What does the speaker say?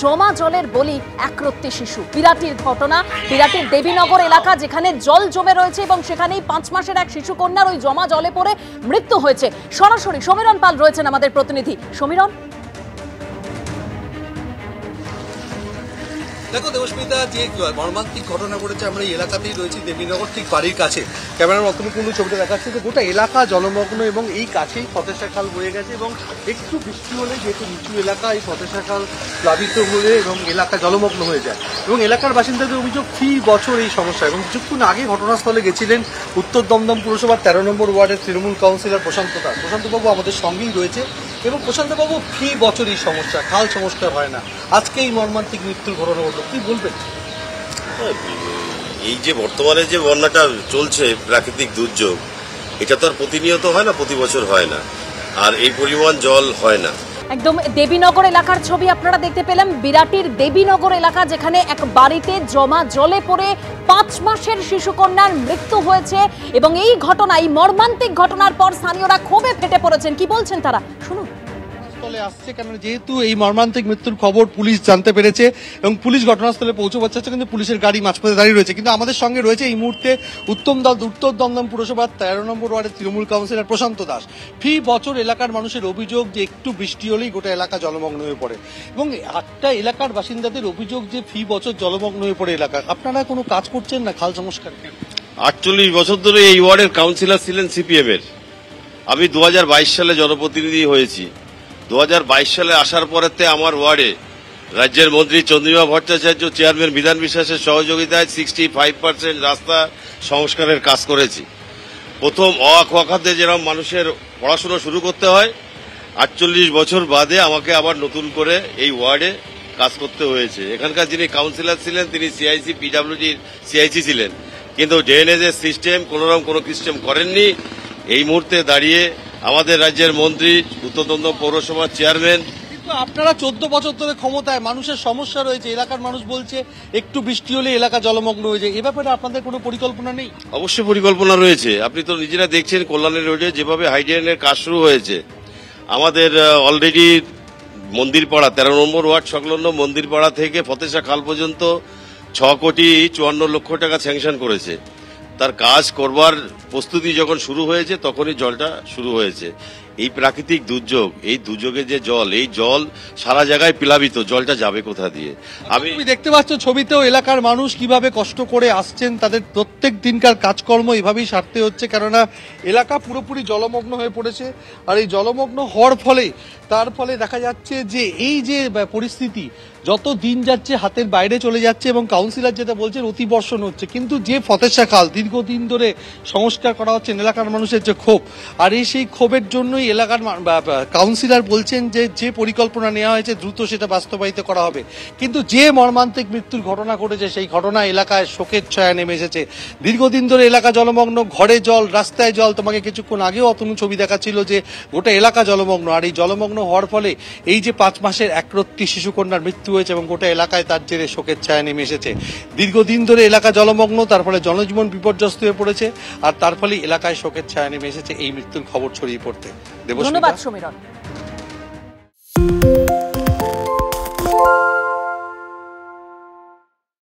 জমা জলের বলি একরত্তি শিশু। বিরাটির ঘটনা, বিরাটির দেবীনগর এলাকা, যেখানে জল জমে রয়েছে এবং সেখানেই 5 মাসের এক শিশু কন্যার ওই জমা জলে পড়ে মৃত্যু হয়েছে। সরাসরি সমীরণ পাল রয়েছেন আমাদের প্রতিনিধি। সমীরণ, দেখো দেবস্মিতা, যে মর্মান্তিক ঘটনা ঘটেছে আমরা এই এলাকাতেই রয়েছি, দেবীনগর ঠিক বাড়ির কাছে। ক্যামেরার অতনুপূর্ণ ছবিটা দেখাচ্ছে যে গোটা এলাকা জলমগ্ন এবং এই কাছেই ফতেশা খাল বয়ে গেছে এবং একটু বৃষ্টি হলে, যেহেতু নিচু এলাকা, এই ফতেশা খাল প্লাবিত হলে এবং এলাকা জলমগ্ন হয়ে যায়। এবং এলাকার বাসিন্দাদের অভিযোগ ফি বছর এই সমস্যা। এবং কিছুক্ষণ আগে ঘটনাস্থলে গেছিলেন উত্তর দমদম পুরসভার 13 নম্বর ওয়ার্ডের তৃণমূল কাউন্সিলর প্রশান্ত দাস। প্রশান্তবাবু আমাদের সঙ্গেই রয়েছে এবং প্রশান্তবাবু, ফি বছর এই সমস্যা, খাল সংস্কার হয় না, আজকে এই মর্মান্তিক মৃত্যুর ঘটনা ঘটল, কি বলবেন? এই যে বর্তমানে যে বন্যাটা চলছে, প্রাকৃতিক দুর্যোগ, এটা তো আর প্রতিনিয়ত হয় না, প্রতি বছর হয় না, আর এই পরিমাণ জল হয় না। একদম দেবীনগর এলাকার ছবি আপনারা দেখতে পেলাম। বিরাটির দেবীনগর এলাকা, যেখানে এক বাড়িতে জমা জলে পড়ে 5 মাসের শিশু কন্যার মৃত্যু হয়েছে এবং এই ঘটনা, এই মর্মান্তিক ঘটনার পর স্থানীয়রা ক্ষোভে ফেটে পড়েছেন। কি বলছেন তারা, শুনুন। আসছে কেন, যেহেতু এই মর্মান্তিক মৃত্যুর খবর পুলিশ জানতে পেরেছে এবং পুলিশ ঘটনাস্থলে পৌঁছাতে চাচ্ছে, কিন্তু পুলিশের গাড়ি মাঝপথে দাঁড়িয়ে রয়েছে। কিন্তু আমাদের সঙ্গে রয়েছে এই মুহূর্তে উত্তর দমদম পুরসভার 13 নম্বর ওয়ার্ডের তৃণমূল কাউন্সিলর প্রশান্ত দাস। ফি বছর এলাকার মানুষের অভিযোগ যে একটু বৃষ্টি হলেই গোটা এলাকা জলমগ্ন হয়ে পড়ে এবং একটা এলাকার বাসিন্দাদের অভিযোগ যে ফি বছর জলমগ্ন হয়ে পড়ে এলাকা। আপনারা কোনো কাজ করছেন না খাল সংস্কার? 48 বছর ধরে এই ওয়ার্ডের কাউন্সিলর ছিলেন সিপিএম এর। আমি 2022 সালে জনপ্রতিনিধি হয়েছি। 2022 সালে আসার পরেতে আমার ওয়ার্ডে রাজ্যের মন্ত্রী চন্দ্রিমা ভট্টাচার্য, চেয়ারম্যান বিধান বিশ্বাসের সহযোগিতায় 65% রাস্তা সংস্কারের কাজ করেছি। প্রথম অখাতে যেরকম মানুষের পড়াশোনা শুরু করতে হয়, 48 বছর বাদে আমাকে আবার নতুন করে এই ওয়ার্ডে কাজ করতে হয়েছে। এখানকার যিনি কাউন্সিলর ছিলেন তিনি সিআইসি পিডব্লিউডির সিআইসি ছিলেন, কিন্তু ড্রেনেজ এর সিস্টেম কোনোরকম কোনো সিস্টেম করেননি। এই মুহূর্তে দাঁড়িয়ে আমাদের রাজ্যের মন্ত্রী, উত্তর দমদম পৌরসভার চেয়ারম্যান। কিন্তু আপনারা 14 বছর ধরে ক্ষমতায়, মানুষের সমস্যা রয়েছে, এলাকার মানুষ বলছে একটু বৃষ্টি হলে এলাকা জলমগ্ন হয়ে যায়। এ ব্যাপারে আপনাদের কোনো পরিকল্পনা নেই? অবশ্যই পরিকল্পনা রয়েছে। আপনি তো নিজেরা দেখছেন কল্যাণী রোডে যেভাবে হাইড্রেনের কাজ শুরু হয়েছে। আমাদের অলরেডি মন্দিরপাড়া 13 নম্বর ওয়ার্ড সংলগ্ন মন্দিরপাড়া থেকে ফতেশা খাল পর্যন্ত 6,54,00,000 টাকা স্যাংশন করেছে। তার কাজ করবার প্রস্তুতি যখন শুরু হয়েছে তখনই জলটা শুরু হয়েছে। এই প্রাকৃতিক দুর্যোগ, এই দুর্যোগে যে জল, এই জল সারা জায়গায় প্লাবিত, জলটা যাবে কোথা দিয়ে? আমি দেখতে পাচ্ছ ছবিতেও এলাকার মানুষ কিভাবে কষ্ট করে আসছেন, তাদের প্রত্যেক দিনকার কাজকর্ম এভাবেই সারতে হচ্ছে, কেননা এলাকা পুরোপুরি জলমগ্ন হয়ে পড়েছে। আর এই জলমগ্ন হওয়ার ফলে দেখা যাচ্ছে যে এই যে পরিস্থিতি যত দিন যাচ্ছে হাতের বাইরে চলে যাচ্ছে এবং কাউন্সিলর যেটা বলছেন অতিবর্ষণ হচ্ছে। কিন্তু যে ফতেশা খাল দীর্ঘদিন ধরে সংস্কার করা হচ্ছে, এলাকার মানুষের যে ক্ষোভ, আর সেই ক্ষোভের জন্যই এলাকার কাউন্সিলর বলছেন যে পরিকল্পনা নেওয়া হয়েছে দ্রুত সেটা বাস্তবায়িত করা হবে। কিন্তু যে মর্মান্তিক মৃত্যুর ঘটনা ঘটেছে সেই ঘটনা এলাকায় শোকের ছায়া নেমে এসেছে। দীর্ঘদিন ধরে এলাকা জলমগ্ন, ঘরে জল, রাস্তায় জল। তোমাকে কিছুক্ষণ আগেও অতনু ছবি দেখাচ্ছিল যে গোটা এলাকা জলমগ্ন। আর এই জলমগ্ন হওয়ার ফলে এই যে 5 মাসের একরত্তি শিশুকন্যার মৃত্যু হয়েছে এবং গোটা এলাকায় তার জেরে শোকের ছায়া নেমে এসেছে। দীর্ঘদিন ধরে এলাকা জলমগ্ন, তার ফলে জনজীবন বিপর্যস্ত হয়ে পড়েছে, আর তার ফলে এলাকায় শোকের ছায়া নেমে এসেছে এই মৃত্যুর খবর ছড়িয়ে পড়তে। ধন্যবাদ সমীরণ।